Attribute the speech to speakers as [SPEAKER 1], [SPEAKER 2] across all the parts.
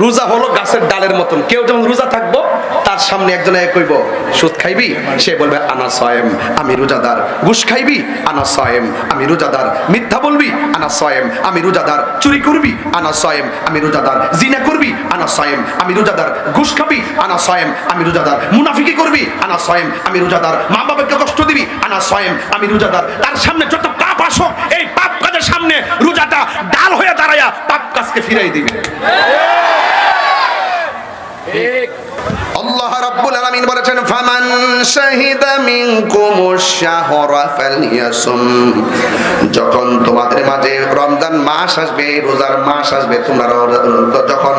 [SPEAKER 1] রোজা হলো গাছের ডালের মতন। কেউ যেমন রোজা থাকবো, তার সামনে একজন কইব সুদ খাইবি, সে বলবে আনা সায়েম, আমি রোজাদার। ঘুষ খাইবি, আনা সায়েম, আমি রোজাদার। মিথ্যা বলবি, আনা সায়েম, আমি রোজাদার। চুরি করবি, আনা সায়েম, আমি রোজাদার। জিনা করবি, আনা সায়েম, আমি রোজাদার। ঘুষ খাবি, আনা সায়েম, আমি রোজাদার। মুনাফিকি করবি, আনা সায়েম, আমি রোজাদার। মা বাবাকে কষ্ট দিবি, আনা সায়েম, আমি রোজাদার। তার সামনে যত পাপ আসুক, এই পাপ কাজের সামনে রোজাটা ডাল হয়ে দাঁড়ায়া পাপ কাজকে ফিরাই দিবি। আল্লাহ রাব্বুল আলামিন বলেছেন ফামান শাহিদা মিনকুমুশ শাহরা ফালইয়াসুম। যখন তোমাদের মাঝে রমজান মাস আসবে, রোজার মাস আসবে, তোমরা যখন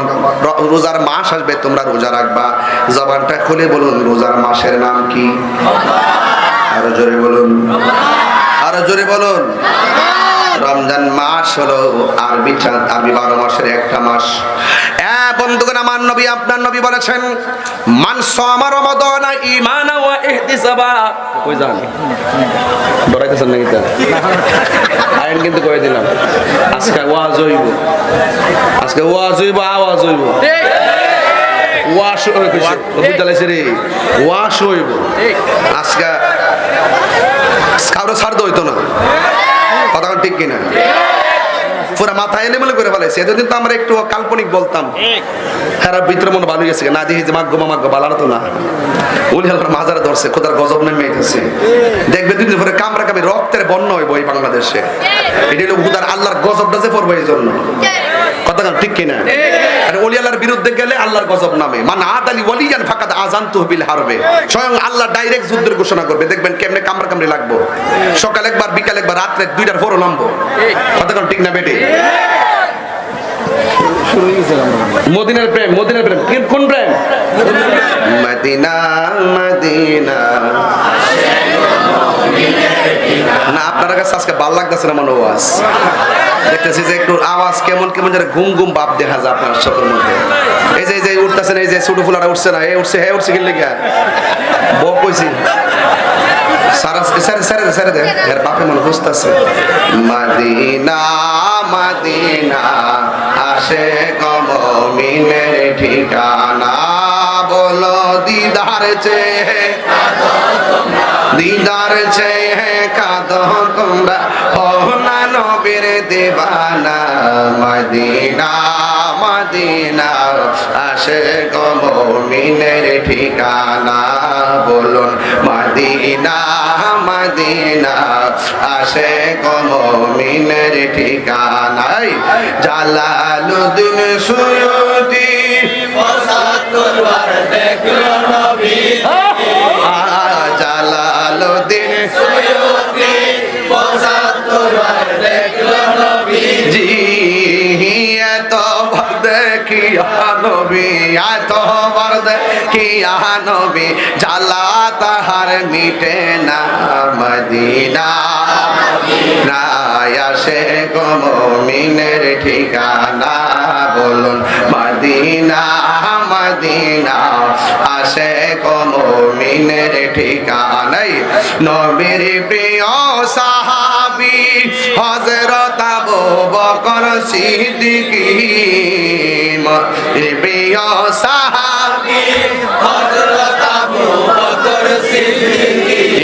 [SPEAKER 1] রোজার মাস আসবে তোমরা রোজা রাখবা। জবানটা খুলে বলুন রোজার মাসের নাম কি? আরো জোরে বলুন, আরো জোরে বলুন। রমজান মাস হলো আরবি 12 মাসের একটা মাস। বন্ধুগণ, আমার নবী আপনার নবী বলেছেন মান সামা রমাদানা ঈমানা ওয়া ইহতিসাবা। কই যান? ডরাইতেছেন নাকি তা? আইন কিন্তু কই দিলাম। আজকে ওয়াজ হইব, আজকে ওয়াজ হইব, আওয়াজ হইব। ওয়াশ হইব, বিদ্যালয় রে ওয়াশ হইব। আজকে কারো ছাড় হইতো না, কথা ঠিক কিনা? পুরা মাথা এনে মনে করে ফেলাইছে। এতদিন তো আমরা একটু কাল্পনিক বলতাম, খারাপ ভিতরে মনে ভালো গেছে না, দেখি যে মাগ্য বালার তো না, উলি আল্লাহর মাজারে ধরছে, খোদার গজব নেমে আইতেছে। দেখবে দুই দিন পরে কামরা কামি রক্তের বন্যা হইব এই বাংলাদেশে। এটা হলো খোদার আল্লাহর গজবটা যে পড়বে এই জন্য, কথা ঠিক কিনা? আর ওলি আল্লাহর বিরুদ্ধে গেলে আল্লাহর গজব নামে। মান আদালি ওয়ালিয়ান ফাকাদ আযানতুহু বিল হারবে। স্বয়ং আল্লাহ ডাইরেক্ট যুদ্ধের ঘোষণা করবে, দেখবেন কেমনে কামরা কামড়ি লাগবো। সকাল একবার, বিকাল একবার, রাত্রে দুইটার পরও নামবো, কথা ঠিক না বেটে? মদিনার প্রেম, মদিনার প্রেম। কোন প্রেম? Medina Medina. না আপনার কাছে আজকে ভালো লাগতেছে না মনে ওয়াজ দেখতেছি যে একটু আওয়াজ কেমন কেমন যেন ঘুম ঘুম ভাব দেখা যায় আপনার চোখের মধ্যে। এই যে এই যে উঠতেছেন, এই যে ছোট ফুলারা উঠছে না, এ উঠছে, হে উঠছে গেলে গিয়া বউ কইছি সারা সারে সারে সারে দে এর বাপে মনে বুঝতেছে। মদিনা মদিনা আসে মুমিনের ঠিকানা, বলো দিদার চেয়ে দিদার চেয়ে কাঁদো তোমরা, ও না নবীর দিবানা। মদিনা মদিনা আসে মুমিনের ঠিকানা, বলুন মদিনা মদিনা আসে মুমিনের ঠিকানায়। জালালউদ্দিন সুয়ুতি ৭৫ বার দেখলো নবী। জালালউদ্দিন সুয়ুতি ৭৫ বার দেখলো নবী। জি এত বার দেখিয়া নবী, এত বার দেখিয়া নবী, জালা তাহার মিটে না। মদিনা না আসে মুমিনের ঠিকানা, বলুন মদিনা মদিনা আসে মুমিনের ঠিকানায়। নবীর প্রিয় সাহাবী হযরত আবু বকর সিদ্দিক, প্রিয় সাহাবী হযরত আবু বকর সিদ্দিক,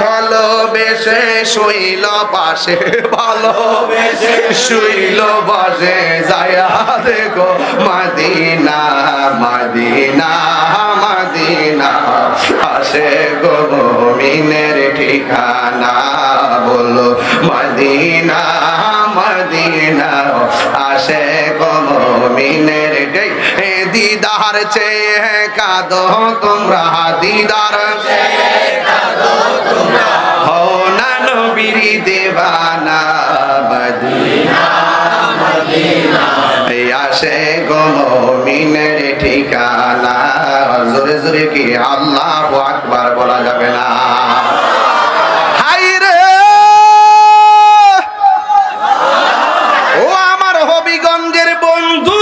[SPEAKER 1] ভালোবেসে শুইল পাশে, ভালোবেসে শুইল পাশে, যায়া দেখো মদিনা মদিনা মদিনা আসে গো মুমিনের ঠিকানা, বলো মদিনা মদিনা আসে গো মুমিনের। দিদার চেয়ে কাঁদো তোমরা, দিদার চেয়ে কাঁদো তোমরা, হো না নবীর দিবানা। মদিনা মদিনা আসে গো মুমিনের ঠিকানা। জোরে জোরে কি আল্লাহু আকবার বলা যাবে না? হাই রে ও আমার হবিগঞ্জের বন্ধু,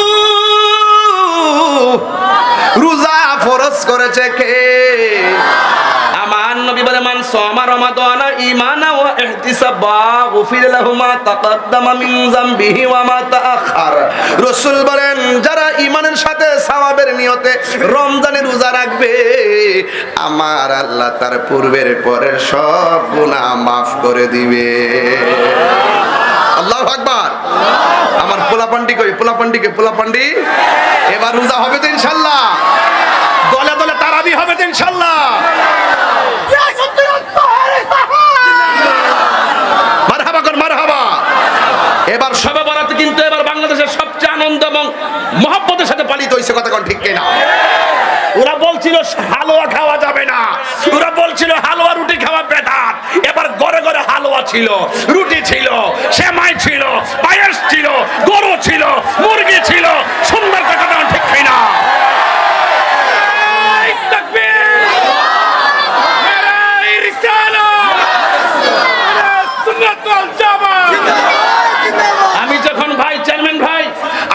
[SPEAKER 1] রোজা ফরজ করেছে কে? আমার নবী বলে মান সামা রমাদানা ঈমানা ওয়া ইহতিসাবা গুফিরা লাহু মা তাকাদ্দামা মিন যামবিহি ওয়া মা তাআখার। রাসূল বলেন যারা ঈমানের সাথে সওয়াবের নিয়তে রমজানের রোজা রাখবে, আমার আল্লাহ তার পূর্বের পরের সব গুনাহ মাফ করে দিবে। আল্লাহু আকবার। আমার পোলাপান্ডি কই, পোলাপান্ডি এবার রোজা হবে তো ইনশাআল্লাহ, দলে দলে তারাবি হবে তো ইনশাআল্লাহ। মারহাবা কর মারহাবা। এবার শবে বরাত কিন্তু এবার বাংলাদেশের সবচেয়ে আনন্দ এবং মহব্বতের সাথে পালিত হয়েছে, কথা কোন ঠিক কিনা? ওরা বলছিল হালুয়া খাওয়া যাবে না, ওরা বলছিল হালুয়া রুটি খাওয়া বেদাত, এবার ঘরে ঘরে হালুয়া ছিল, রুটি ছিল, সেমাই ছিল, পায়েস ছিল, গরু ছিল, মুরগি ছিল, সুন্দর, কথা কোন ঠিক কিনা?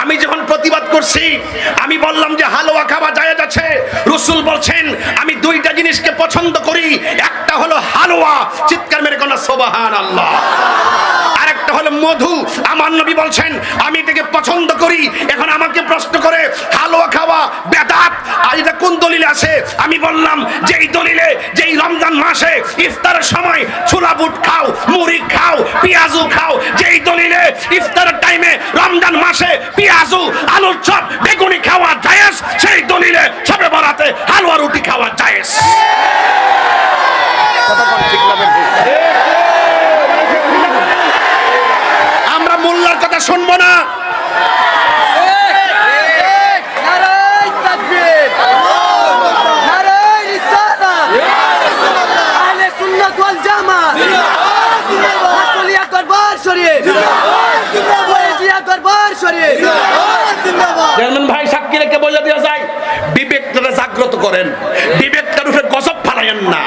[SPEAKER 1] আমি যখন প্রতিবাদ করছি, আমি বললাম যে হালুয়া খাওয়া জায়েজ আছে। রাসূল বলছেন আমি দুইটা জিনিসকে পছন্দ করি, একটা হলো হালুয়া, চিৎকার মেরে কোন সুবহানাল্লাহ, আরেকটা হলো মধু। আমার নবী বলছেন আমি এটাকে পছন্দ করি। এখন আমাকে প্রশ্ন করে হালুয়া খাওয়া বেদাত, আর এটা কোন দলিলে আছে? আমি বললাম যেই দলিলে, যেই রমজান মাসে ইফতারের সময় ছোলা বুট খাও, মুড়ি খাও, পেঁয়াজু খাও, যেই দলিলে ইফতারের টাইমে রমজান মাসে পেঁয়াজু, আলুর চপ, বেগুনি খাওয়া জায়েজ, সেই দলিলে শবে বরাতে হালুয়া রুটি খাওয়া জায়েজ। আমরা মোল্লার কথা শুনবো না। চেয়ারম্যান ভাই সাক্ষী রেখে বলে দেওয়া যায়, বিবেকটা জাগ্রত করেন, বিবেকটার উপরে গজব ফালাইয়েন না।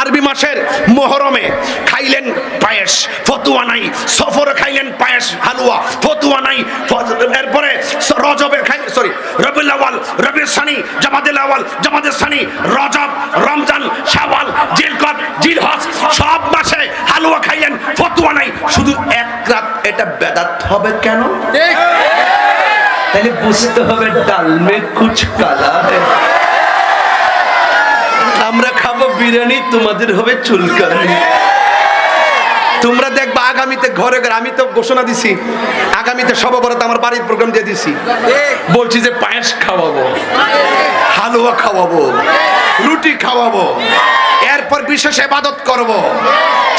[SPEAKER 1] আরবি মাসের মুহরমে খাইলেন পায়েস, ফতুয়া নাই। সফরে খাইলেন পায়েস, হালুয়া, ফতুয়া নাই। এরপরে রজবে খাইলেন, সরি, রবিউল আউয়াল, রবিউল সানি, জামাদুল আউয়াল, জামাদুল সানি, রজব, রমজান, শাওয়াল, জিলকদ, জিলহজ, সব মাসে হালুয়া খাইলেন, ফতুয়া নাই। শুধু এক রাত এটা বেদাত হবে কেন? ঠিক, তাহলে বুঝতে হবে ডাল মে কুছ কালা है। আমরা খাবো বিরিয়ানি, তোমাদের হবে চুলকানি। তোমরা দেখবা আগামীতে ঘরে ঘরে, আমি তো ঘোষণা দিছি আগামীতে শবে বরাতে আমার বাড়ির প্রোগ্রাম দিয়ে দিছি, বলছি যে পায়েস খাওয়াবো, হালুয়া খাওয়াবো, রুটি খাওয়াবো, এরপর বিশেষ ইবাদত করব,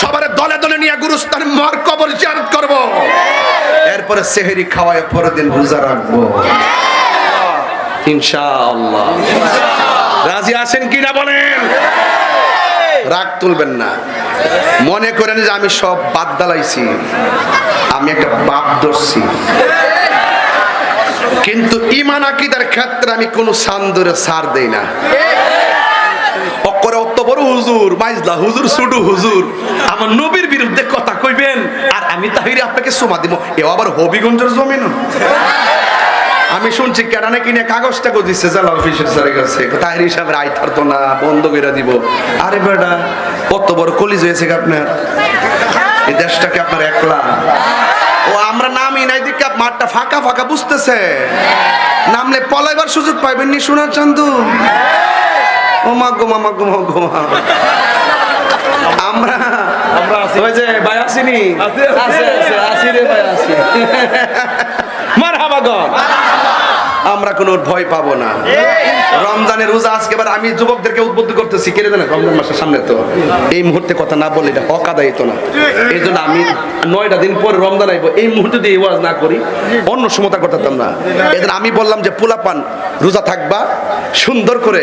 [SPEAKER 1] সবার দলে দলে নিয়ে গুরুস্থান মার কবর জিয়ারত করব, এরপরে সেহরি খাওয়ায় পরের দিন রোজা রাখবো ইনশাআল্লাহ। রাজি আছেন কিনা বলেন? রাগ তুলবেন না, মনে করেন যে আমি সব বাদ দালাইছি, আমি একটা বাপ ধরছি, কিন্তু ঈমান আকীদার ক্ষেত্রে আমি কোনো সান্দরে ছাড় দেই না। অকরে অত বড় হুজুর, মাইজলা হুজুর, সুডু হুজুর, আমার নবীর বিরুদ্ধে কথা কইবেন আর আমি তাহিরে আপনাকে সুমা দিব, এও আবার হবিগঞ্জের জমিন। আমি শুনছি কেডানে কিনে কাগজ টাগজ দিচ্ছে জেলা অফিসের স্যারের কাছে, তাহির হিসাবে আয় থাকতো না, বন্ধ করে দিব। আরে বেটা, কত বড় কলিজ হয়েছে আপনার, এই দেশটাকে আপনার একলা। ও আমরা নামই নাই দিকে মাঠটা ফাঁকা ফাঁকা বুঝতেছে, নামলে পলাইবার সুযোগ পাইবেন নি সোনার চান্দু। ও মা গো মামা গো মা গো মা, আমরা ওই যে ভাই আসিনি, আসি রে ভাই আসি, মারহাবা গো। আমরা কোনো ভয় পাবো না। রমজানের রোজা আজকে এবার আমি যুবকদেরকে উদ্বুদ্ধ করতেছি, কেড়ে দেন রমজান মাসের সামনে, তো এই মুহূর্তে কথা না বললে এটা হক আদায় হতো না। এই জন্য আমি 9টা দিন পরে রমজান আইবো, এই মুহূর্তে যদি ওয়াজ না করি অন্য সমতা করতাম না। এদের আমি বললাম যে পোলাপান রোজা থাকবা, সুন্দর করে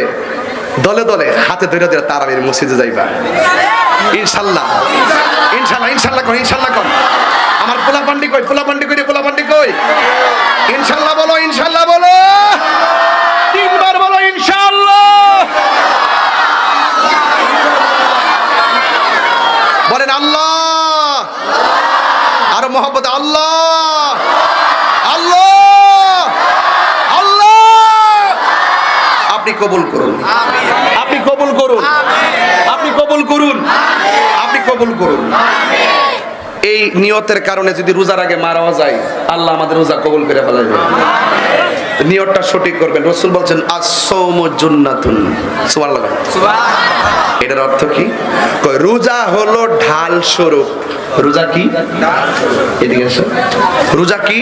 [SPEAKER 1] দলে দলে হাতে ধরে ধরে তারাবির মসজিদে যাইবা ইনশাল্লাহ। ইনশাল্লাহ ইনশাল্লাহ কর, ইনশাল্লাহ কর। আমার পোলাপান্ডি কই, পোলাপান্ডি কই, পোলাপান্ডি কই? ইনশাল্লাহ বলো, ইনশাল্লাহ বলো, 3 বার বলো ইনশাল্লাহ। বলেন আল্লাহ, আরো মহব্বত, আল্লাহ আল্লাহ আল্লাহ। আপনি কবুল করুন, আপনি কবুল করুন, আপনি কবুল করুন, আপনি কবুল করুন। এই নিয়তের কারণে যদি রোজার আগে মারা যায়, আল্লাহ আমাদের রোজা কবুল করে ফেলাবে। নিয়তটা সঠিক করবেন। রাসূল বলেন as-sawmu junnatun, সুবহানাল্লাহ। এটার অর্থ কি? কয় রোজা হলো ঢাল স্বরূপ। রোজা কি? এদিকে এসো। রোজা কি?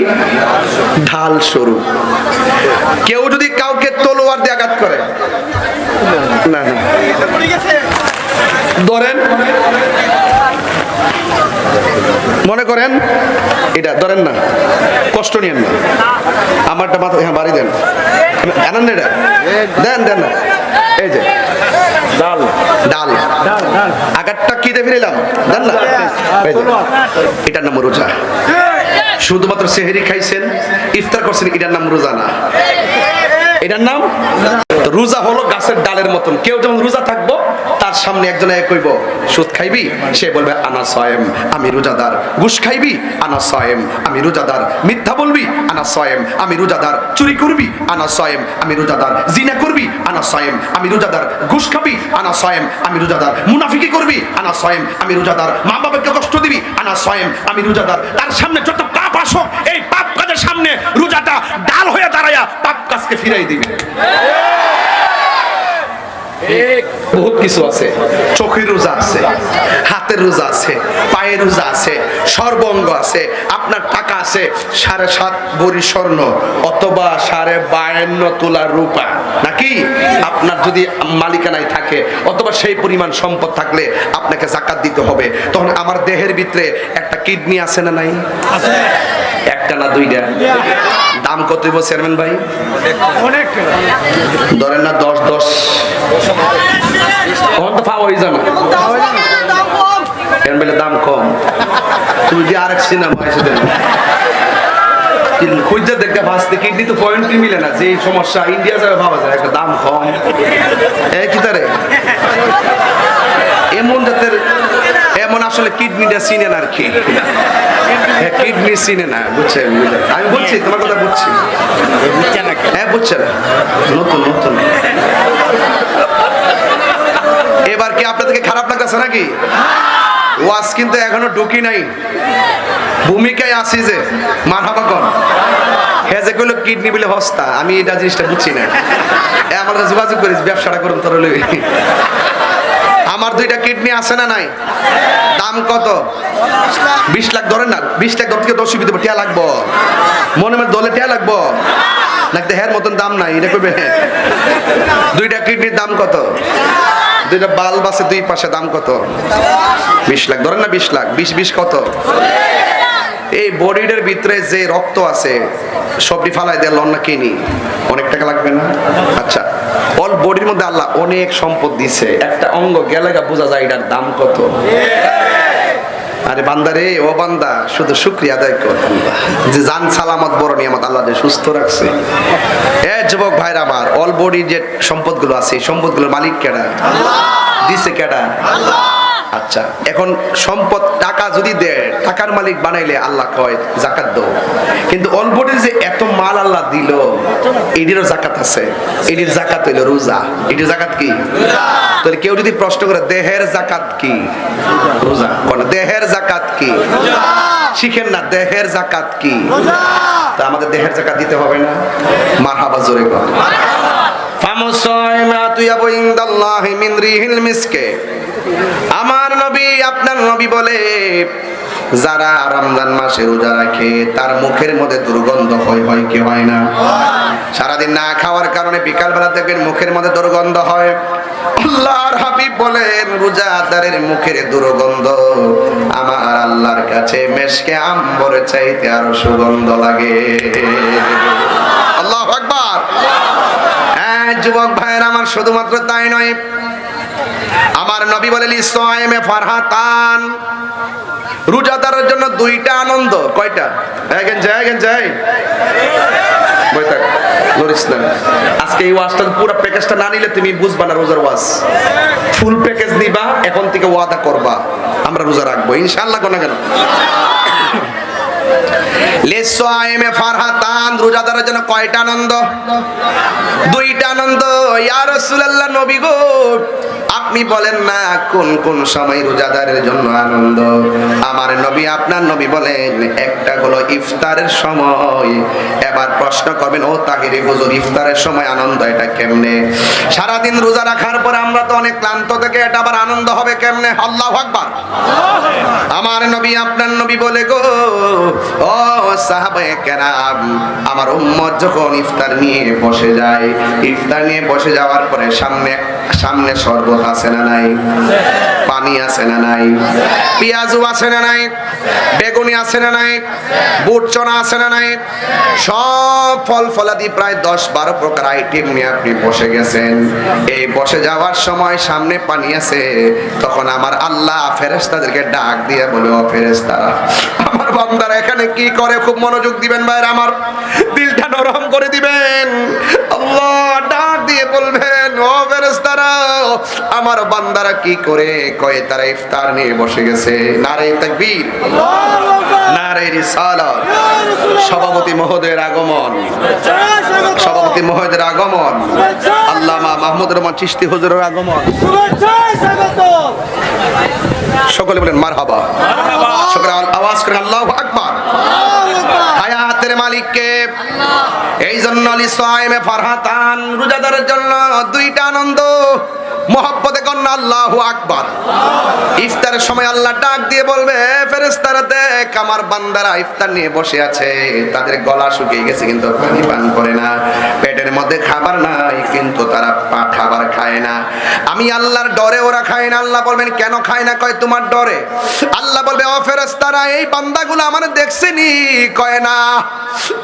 [SPEAKER 1] ঢাল স্বরূপ। কেউ যদি কাউকে তলোয়ার দিয়ে আঘাত করে, না না ধরেন, মনে করেন এটা ধরেন না, কষ্ট নিয়েন না, আমারটা মাথা হ্যাঁ বাড়ি দেন, আনন্দ এটা দেন দেন না, এই যে ডাল ডাল আঘাতটা কি দিয়ে ফিরিলাম দেন না, এটার নাম রোজা। শুধুমাত্র সেহরি খাইছেন, ইফতার করছেন, এটার নাম রোজা না, এটার নাম রোজা হলো গাছের ডালের মতন। কেউ যখন রোজা থাকবো তার সামনে একজন কইব সুদ খাইবি, সে বলবে আনা সায়েম, আমি রোজাদার। ঘুষ খাইবি, আনা সায়েম, আমি রোজাদার। মিথ্যা বলবি, আনা সায়েম, আমি রোজাদার। চুরি করবি, আনা সায়েম, আমি রোজাদার। জিনা করবি, আনা সায়েম, আমি রোজাদার। ঘুষ খাবি, আনা সায়েম, আমি রোজাদার। মুনাফিকি করবি, আনা সায়েম, আমি রোজাদার। মা বাবাকে কষ্ট দিবি, আনা সায়েম, আমি রোজাদার। তার সামনে যত পাপ আসো, এই পাপ কাজের সামনে রোজাটা ডাল হয়ে দাঁড়ায়া পাপ কাজকে ফিরাই দিবি। বহুত কিছু আছে, চোখের রোজা আছে, হাতের রোজা আছে, পায়ের রোজা আছে, সর্বঙ্গ আছে। আপনার টাকা আছে 7.5 ভরি স্বর্ণ অথবা 52.5 তোলা রূপা, নাকি আপনার যদি মালিকানায় থাকে অথবা সেই পরিমাণ সম্পদ থাকলে আপনাকে যাকাত দিতে হবে। তখন আমার দেহের ভিতরে একটা কিডনি আছে না নাই? আছে। একটা না দুইটা? দাম কত হইব চেয়ারম্যান ভাই? অনেক। ধরেন না 10 দাম কম। তুমি যে আরেক সিনেমা এসে দেন খুঁজতে দেখতে ভাসতে কিডনি তো পয়েন্টই মিলে না, যে সমস্যা ইন্ডিয়া যাবে ভাবা যায়, একটা দাম কম কি তারে এমন জাতের, এমন আসলে কিডনিটা চিনে না আর কি, কিডনি চিনে না, বুঝছেন? আমি বলছি তোমার কথা বুঝছি, হ্যাঁ বুঝছে না, নতুন নতুন। এবার কি আপনাদেরকে খারাপ লাগতেছে নাকি? ওয়াজ কিন্তু এখনো ঢুকি নাই, ভূমিকায় আসি যে মারহাবা কোন হ্যাঁ যে কইলো কিডনি বলে হস্তা, আমি এটা জিনিসটা বুঝছি না। আমার কাছে যোগাযোগ করিস, ব্যবসাটা করুন তোর। আমার 2টা কিডনি আছে না নাই? দাম কত? 20 লাখ ধরেন না, 20 লাখ ধর থেকে 10 বিতে টিয়া লাগবো, মনে মনে দলে টিয়া লাগবো, লাগতে হের মতন দাম নাই, এটা কইবে। 2টা কিডনির দাম কত? 2টা বাল্ব আছে 2 পাশে, দাম কত? 20 লাখ ধরেন না, 20 লাখ 20 কত? এই বডিটার ভিতরে যে রক্ত আছে সবটি ফালাই দিয়ে লন না কিনি, অনেক টাকা লাগবে না? আচ্ছা, অল বডির মধ্যে আল্লাহ অনেক সম্পদ দিছে, একটা অঙ্গ গেলে বোঝা যায় এটার দাম কত। আরে বান্দা রে, ও বান্দা, শুধু শুকরিয়া আদায় কর যে জান সালামত বড় নিয়ামত আল্লাহ যে সুস্থ রাখছে। এ যুবক ভাইরা আমার, অল বডি যে সম্পদগুলো আছে, সম্পদগুলোর মালিক কেডা? আল্লাহ। দিছে কেডা? আল্লাহ। আচ্ছা, এখন সম্পদ টাকা যদি দেয়, টাকার মালিক বানাইলে আল্লাহ কয় যাকাত দাও, কিন্তু অল বডির যে এত মাল আল্লাহ দিল, এটিরও যাকাত আছে। এটির যাকাত হইল রোজা। এটির যাকাত কি? রোজা। তাহলে কেউ যদি প্রশ্ন করে দেহের যাকাত কি? রোজা। কোন দেহের যাকাত কি? রোজা। শিখেন না দেহের যাকাত কি? রোজা। তা আমাদের দেহের যাকাত দিতে হবে না? মারহাবা, জোরে বল মারহাবা। ফামুসাইমাতু ইয়াবইনদাল্লাহি মিন রিহিল মিসকে। আমার নবী, আপনার নবী বলে, যারা রমজান মাসে রোজা রাখে তার মুখের মধ্যে দুর্গন্ধ হয় কি হয় না? সারাদিন না খাওয়ার কারণে বিকালবেলা দেখবেন মুখের মধ্যে দুর্গন্ধ হয়। আল্লাহর হাবিব বলেন, রোজাদারের মুখের দুর্গন্ধ আমার আল্লাহর কাছে মেশকে আম্বর চাইতে আরো সুগন্ধ লাগে। আল্লাহু আকবার। হ্যাঁ যুবক ভাইয়ের আমার, শুধুমাত্র তাই নয়, আমার নবী বলেন ইসসাইমে ফারহাতান, রোজাদারের জন্য 2টা আনন্দ। কয়টা? যাই বই থাক লরিস না। আজকে এই ওয়াজটা পুরো প্যাকেজটা না নিলে তুমি বুঝবা না রোজার ওয়াজ। ফুল প্যাকেজ নিবা, এখন থেকে ওয়াদা করবা আমরা রোজা রাখবো ইনশাআল্লাহ। কোন কেন লিসসাইমে ফারহাতান, রোজাদারের জন্য কয়টা আনন্দ? 2টা আনন্দ। ইয়া রাসূলুল্লাহ, নবী গো আপনি বলেন না কোন কোন সময় রোজাদারের জন্য আনন্দ? আমার নবী আপনার নবী বলেন একটা হলো ইফতারের সময়। এবার প্রশ্ন করবেন, ও তাহিরি হুজুর, ইফতারের সময় আনন্দ এটা কেমনে? সারাদিন রোজা রাখার পরে আমরা তো অনেক ক্লান্ত থেকে, এটা আবার আনন্দ হবে কেমনে? আল্লাহু আকবার। আমার নবী আপনার নবী বলে গো, ও সাহাবায়ে কেরাম, আমার উম্মত যখন ইফতার নিয়ে বসে যায়, ইফতার নিয়ে বসে যাওয়ার পরে সামনে শরবত আছে না নাই? পানি আছে না নাই? পেঁয়াজু আছে না নাই? বেগুনি আছে না নাই? বুট চনা আছে না নাই? সব ফল ফলাদি প্রায় 10-12 প্রকার আইটেম নিয়ে আপনি বসে গেছেন। এই বসে যাওয়ার সময় সামনে পানি আছে, তখন আমার আল্লাহ ফেরেশতাদেরকে ডাক দিয়ে বলে, ও ফেরেশতারা, আমার বান্দারা এখানে কি করে? খুব মনোযোগ দিবেন ভাইরা, আমার দিলটা নরম করে দিবেন। আল্লাহ ডাক দিয়ে বলবেন, ও ফেরেশতারা, আমার বান্দারা কি করে? কয় তারা ইফতার নিয়ে বসে গেছে। নারে তাকবীর, নারে রিসালাত। সভাপতি মহোদয়ের আগমন, সভাপতি মহোদয়ের আগমন, আল্লামা মাহমুদ রহমান চিশতি হুজুরের আগমন। সকলে বলেন মারহাবা। সকলে আওয়াজ করেন আল্লাহু আকবার। হায়াতের মালিক কে? এই জন্য লিসাইমে ফারহাতান, রোজাদারের জন্য দুইটা আনন্দ। মোহাব্বতে কন্যা আল্লাহু আকবার। ইফতারের সময় আল্লাহ ডাক দিয়ে বলবে, ফেরেশতারা দেখ, আমার বান্দারা ইফতার নিয়ে বসে আছে, তাদের গলা শুকিয়ে গেছে কিন্তু পানি পান করে না, পেটের মধ্যে খাবার নাই কিন্তু তারা খাবার খায় না। আমি আল্লাহর ডরে ওরা খায় না। আল্লাহ বলবেন কেন খায় না? কয় তোমার ডরে। আল্লাহ বলবে, ও ফেরেশতারা, এই বান্দাগুলো আমার দেখছেনি? কয় না।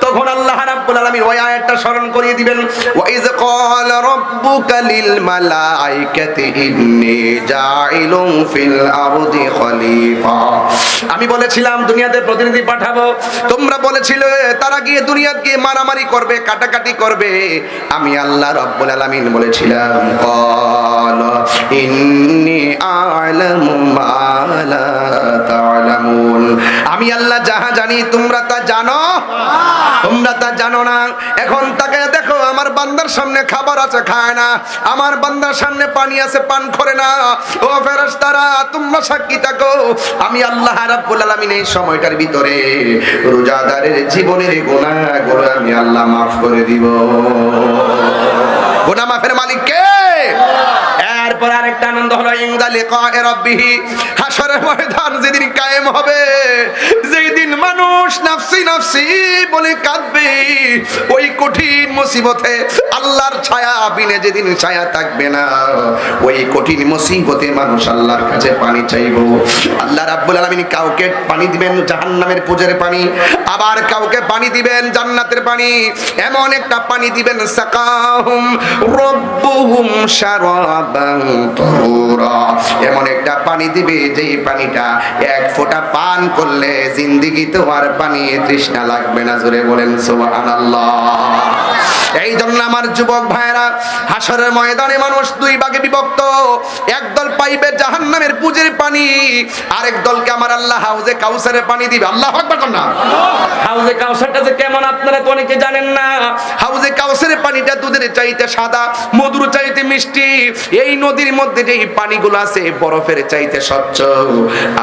[SPEAKER 1] তখন আল্লাহ রাব্বুল আলামিন ওই আয়াতটা স্মরণ করিয়ে দিবেন, ওয়া ইয ক্বালা রাব্বুকা লিল মালাইকাতি ইন্নী জাইলুন ফিল আরদি খলিফা। আমি বলেছিলাম দুনিয়াতে প্রতিনিধি পাঠাবো, তোমরা বলেছিলে তারা গিয়ে দুনিয়াতে গিয়ে মারামারি করবে, কাটাকাটি করবে। আমি আল্লাহ রাব্বুল আলামিন বলেছিলাম, ক্বালা ইন্নী আ'লামু মা লা তা'লামুন, আমি আল্লাহ যাহা জানি তোমরা তা জানো, তোমরা তা জানো না। এখন তাকে দেখো, আমার বান্দার সামনে খাবার আছে, খায় না, আমার বান্দার সামনে পানি আছে, পান করে না। ও ফেরেশতারা, তোমরা সাক্ষী থাকো, আমি আল্লাহ রাব্বুল আলামিন এই সময়টার ভিতরে রোজাদারের জীবনের গুনাহগুলো আমি আল্লাহ মাফ করে দিব। গুনাহ মাফের মালিক কে? এরপর আরেকটা আনন্দ হলো ইনদা লিকায়ে রাব্বিহি, হাশরের ময়দান যেদিন কায়েম হবে, যেই দিন মানুষ নাফসি নাফসি বলে কাঁদবে, ওই কঠিন মুসিবতে আল্লাহর ছায়া বিনে যেদিন ছায়া থাকবে না, ওই কঠিন মুসিবতে মানুষ আল্লাহর কাছে পানি চাইবো। আল্লাহ রাব্বুল আলামিন কাউকে পানি দিবেন জাহান্নামের পুজের পানি, আবার কাউকে পানি দিবেন জান্নাতের পানি। এমন একটা পানি দিবেন, সাকাহুম রাব্বুহুম শারাবান তুরা, এমন একটা পানি দিবে যেই পানিটা এক ফোঁটা পান করলে জিন্দেগিতে আর পানি তৃষ্ণা লাগবে না। জোরে বলেন সুবহানাল্লাহ। এই জন্য আমার যুবক ভাইরা, হাশরের ময়দানে মানুষ দুই ভাগে বিভক্ত। একদল পাইবে জাহান্নামের পুজের পানি, আরেক দলকে আমার আল্লাহ হাউজে কাউসারের পানি দিবে। আল্লাহু আকবার না। হাউজে কাউসারটা যে কেমন আপনারা তো অনেকে জানেন না। হাউজে কাউসারের পানিটা দুধের চাইতে সাদা, মধুর চাইতে মিষ্টি। এই নদীর মধ্যে যেই পানিগুলো আছে বরফের চাইতে স্বচ্ছ।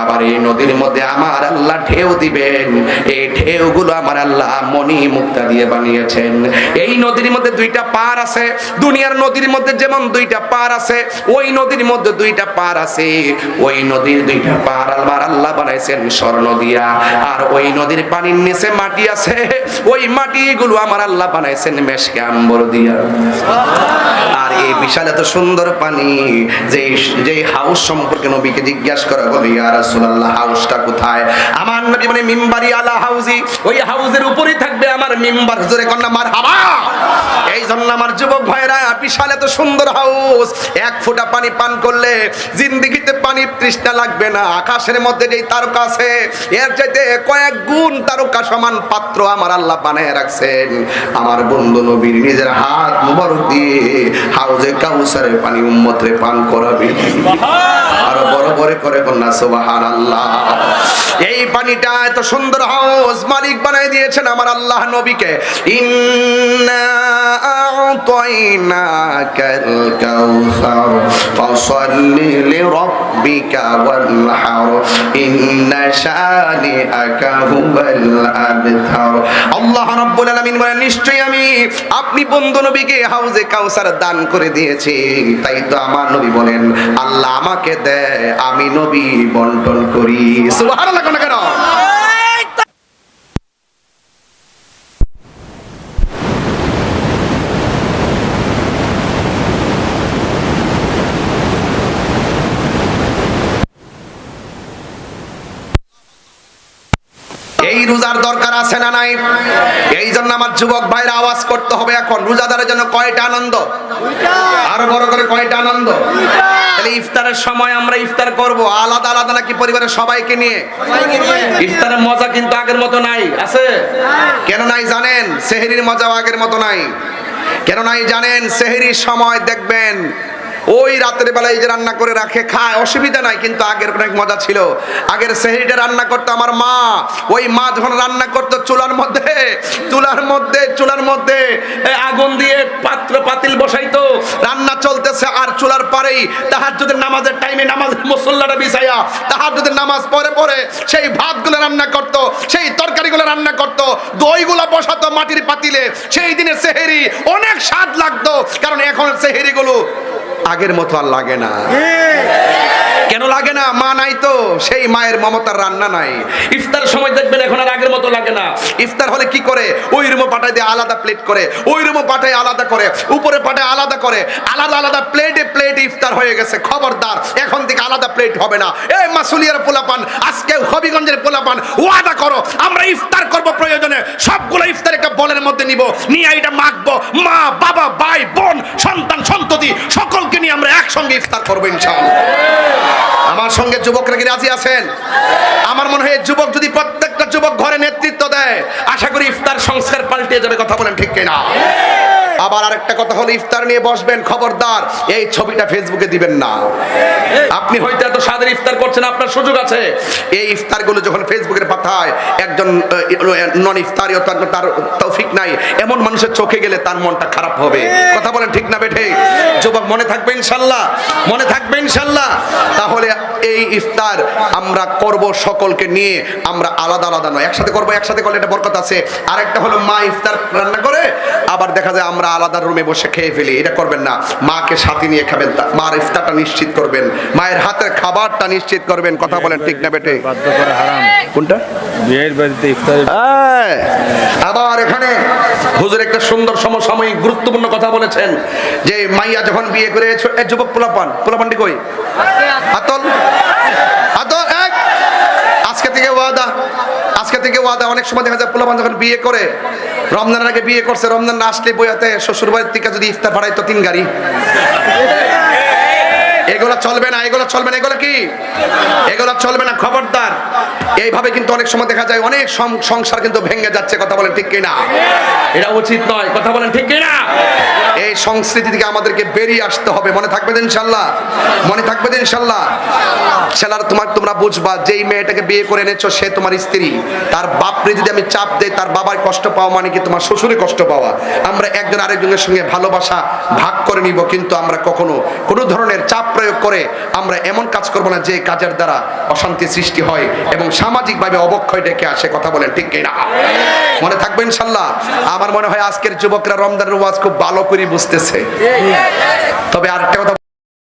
[SPEAKER 1] আবার এই নদীর মধ্যে আমার আল্লাহ ঢেউ দিবেন, এই ঢেউগুলো আমার আল্লাহ মণি মুক্তা দিয়ে বানিয়েছেন। এই নদীর মধ্যে দুইটা পার আছে। দুনিয়ার নদীর মধ্যে যেমন দুইটা পার আছে, ওই নদীর মধ্যে দুইটা পার আছে। ওই নদীর দুইটা পার আমার আল্লাহ বানাইছেন স্বর্ণ দিয়া, আর ওই নদীর পানির নিচে মাটি আছে, ওই মাটিগুলো আমার আল্লাহ বানাইছেন মেশকে আম্বর দিয়া। আর এই বিশাল এত সুন্দর পানি, যেই হাউস সম্পর্কে নবীকে জিজ্ঞাসা করা হলো, ইয়া রাসূলুল্লাহ হাউসটা কোথায়? আমার নবী মানে মিম্বারি আলা হাউজি, ওই হাউজের উপরেই থাকবে আমার মিম্বার। জোরে কন্না মারহাবা। এই জন্য আমার যুবক ভাইরা, বিশাল এত সুন্দর হাউস, এক ফোঁটা পানি পান করলে জিন্দেগিতে পানি তৃষ্ণা লাগবে না। আকাশের মধ্যে যেই তারকা আছে, এর চাইতে কয়েক গুণ তারকা সমান পাত্র আমার আল্লাহ বানায় রাখছেন। আমার বন্ধু নবীর নিজের হাত মুবারক দিয়ে হাউজে কাউসারের পানি উম্মতরে পান করাবে। আরো বড় বড় করে কন্যা সুবহানাল্লাহ। এই পানিটা এত সুন্দর হাউস মালিক বানাই দিয়েছেন আমার আল্লাহ নবীকে। ইন্না আ'তাইনাকাল কাউসার ফাসাল্লি লিরাব্বিকা ওয়ানহার ইন্না শানিআকা হুয়াল আবতার। আল্লাহ রাব্বুল আলামিন বলেন, নিশ্চয়ই আমি আপনি বন্ধু নবীকে হাউজে কাউসার দান করে দিয়েছি। তাই তো আমার নবী বলেন, আল্লাহ আমাকে দেয়, আমি নবী বন্টন করি। সুবহানাল্লাহ কেন? এই রোজার দরকার আছে না নাই? এই জন্য আমার যুবক ভাইরা আওয়াজ করতে হবে এখন, রোজাদারের জন্য কয়টা আনন্দ? আরো বড় করে কয়টা আনন্দ? তাহলে ইফতারের সময় আমরা ইফতার করব আলাদা আলাদা নাকি পরিবারের সবাইকে নিয়ে? ইফতারের মজা কিন্তু আগের মতো নাই। আছে? কেন নাই জানেন? সেহরির মজাও আগের মতো নাই। কেন নাই জানেন? সেহরির সময় দেখবেন ওই রাতের বেলায় যে রান্না করে রাখে খায়, অসুবিধা নাই, কিন্তু আগের অনেক মজা ছিল। আগের সেহরিটা রান্না করতো আমার মা। ওই মা যখন রান্না করতো চুলার মধ্যে আগুন দিয়ে পাত্র পাতিল বসাইতো, রান্না চলতেছে আর চুলার পারেই তাহাজ্জুদের নামাজের টাইমে নামাজের মুসল্লাটা বিছাইয়া তাহাজ্জুদের নামাজ পড়ে সেই ভাতগুলো রান্না করতো, সেই তরকারিগুলো রান্না করতো, দইগুলো বসাতো মাটির পাতিলে। সেই দিনের সেহরি অনেক স্বাদ লাগতো, কারণ এখন সেহরিগুলো আগের মতো আর লাগে না। কেন লাগে না? মা নাই তো, সেই মায়ের মমতার রান্না নাই। ইফতার সময় দেখবেন এখন আর আগের মতো লাগে না। ইফতার হলে কি করে? ওই রুমে পাঠায় দিয়ে আলাদা প্লেট করে, ওই রুমে পাঠায় আলাদা করে, উপরে পাঠায় আলাদা করে, আলাদা আলাদা প্লেটে ইফতার হয়ে গেছে। খবরদার, এখন থেকে আলাদা প্লেট হবে না। এই মাসুলিয়ার পোলাপান, আজকে হবিগঞ্জের পোলাপান, ওয়াদা করো আমরা ইফতার করব, প্রয়োজনে সবগুলো ইফতার একটা বলের মধ্যে নিব, নিয়ে এটা মাখবো, মা বাবা ভাই বোন সন্তান সন্ততি সকলকে নিয়ে আমরা একসঙ্গে ইফতার করবো ইনশাআল্লাহ। আমার সঙ্গে যুবকরা কি রাজি আছেন? আমার মনে হয় যুবক যদি প্রত্যেকটা যুবক ঘরে নেতৃত্ব দেয়, আশা করি ইফতার সংস্কার পাল্টে যাবে। কথা বলেন ঠিক কিনা? আবার আরেকটা কথা হলো, ইফতার নিয়ে বসবেন, খবরদার এই ছবিটা ফেসবুকে দিবেন না। আপনি হয়তো এত সাদের ইফতার করছেন, আপনার সুযোগ আছে। এই ইফতারগুলো যখন ফেসবুকের পাতায় একজন নন ইফতারি তার তৌফিক নাই এমন মানুষের চোখে গেলে তার মনটা খারাপ হবে। কথা বলেন ঠিক না বেঠে? যুবক মনে থাকবে ইনশাআল্লাহ, মনে থাকবে ইনশাআল্লাহ। তাহলে এই ইফতার আমরা করব সকলকে নিয়ে, আমরা আলাদা আলাদা নয়, একসাথে করব। একসাথে করলে এটা বরকত আছে। আরেকটা হলো মা ইফতার রান্না করে, আবার দেখা যায় আমরা আলাদা রুমে বসে খেয়ে ফেলি। এটা করবেন না। মাকে সাথে নিয়ে খাবেন, মার ইফতারটা নিশ্চিত করবেন, মায়ের হাতের খাবারটা নিশ্চিত করবেন। কথা বলেন ঠিক না বেটে? বাধ্য করা হারাম। কোনটা? বিয়ের বাড়িতে ইফতার। আবার এখানে হুজুর একটা সুন্দর সমসাময়িক গুরুত্বপূর্ণ কথা বলেছেন যে মাইয়া যখন বিয়ে করে, যুবক পোলাপানটি কই? আতল এক আজকে থেকে ওয়াদা। অনেক সময় দেখা যায় পোলাপান যখন বিয়ে করে, রমজানের আগে বিয়ে করছে, রমজান না আসলে বইয়াতে শ্বশুর বাড়ির থেকে যদি ইফতার বাড়াইতো 3 গাড়ি। এগুলো চলবে না, এগুলো চলবে না, এগুলো কি? এগুলো চলবে না, খবরদার। এইভাবে কিন্তু অনেক সময় দেখা যায় অনেক সংসার কিন্তু ভেঙে যাচ্ছে। কথা বলেন ঠিক কিনা? এটা উচিত নয়। কথা বলেন ঠিক কিনা? এই সংস্কৃতি থেকে আমাদেরকে বেরিয়ে আসতে হবে। মনে থাকবে ইনশাআল্লাহ, মনে থাকবে ইনশাআল্লাহ। ছেলার তোমরা বুঝবা, যেই মেয়েটাকে বিয়ে করে এনেছো সে তোমার স্ত্রী। তার বাপরে যদি আমি চাপ দেই, তার বাবার কষ্ট পাওয়া মানে কি তোমার শ্বশুরের কষ্ট পাওয়া। আমরা একজন আরেকজনের সঙ্গে ভালোবাসা ভাগ করে নিব, কিন্তু আমরা কখনো কোনো ধরনের চাপ প্রয়োগ করে আমরা এমন কাজ করব না যে কাজের দ্বারা অশান্তি সৃষ্টি হয় এবং সামাজিকভাবে অবক্ষয় ডেকে আসে। কথা বলেন ঠিক কিনা? মনে থাকবে ইনশাআল্লাহ। আমার মনে হয় আজকের যুবকরা রমজানের ওয়াজ খুব ভালো করে বুঝতেছে। তবে আরেকটা কথা